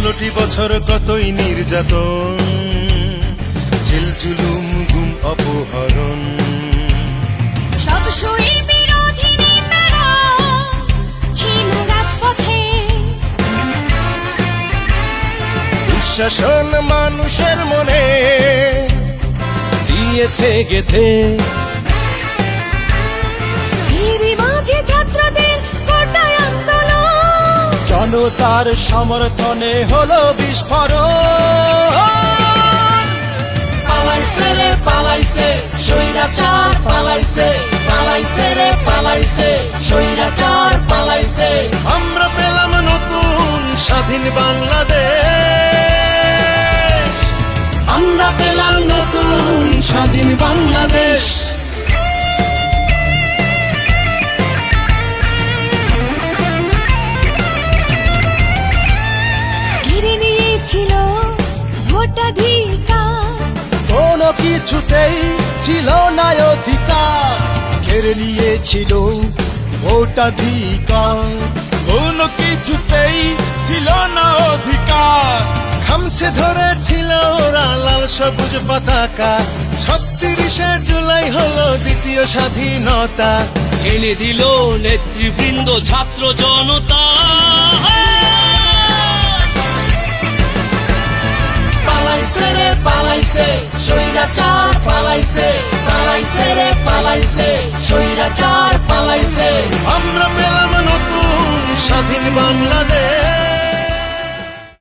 16টি বছর কতই নির্যাতন, জেল জুলুম গুম অপহরণ। সব সই বিরোধী নেতারা ছিল রাজপথে, দুঃশাসন মানুষের মনে দিয়েছে গেথে। এরই মাঝে ছাত্রদের কোটায় আন্দোলন, জনতার সমর্থনে হলো বিস্ফোরণ। পালাইছে রে পালাইছে স্বৈরাচার, পালাইছে পালাইছে রে পালাইছে স্বৈরাচার, পালাইছে। আমরা পেলাম নতুন স্বাধীন বাংলাদেশ, আমরা পেলাম নতুন স্বাধীন বাংলাদেশ। ঘিরে নিয়েছিল ভোটাধিকার, কোনো কিছুতেই ছিল না অধিকার। কেড়ে নিয়েছিল ভোটাধিকার, কোনো কিছুতেই ছিল না অধিকার। খামছে ধরেছিল ওরা লাল সবুজ পতাকা। 36শে জুলাই হলো দ্বিতীয় স্বাধীনতা। এনে দিল নেতৃবৃন্দ ছাত্র জনতা। পালাইছে রে পালাইছে স্বৈরাচার, পালাইছে পালাইছে রে পালাইছে স্বৈরাচার, পালাইছে। আমরা পেলাম নতুন স্বাধীন বাংলাদেশ।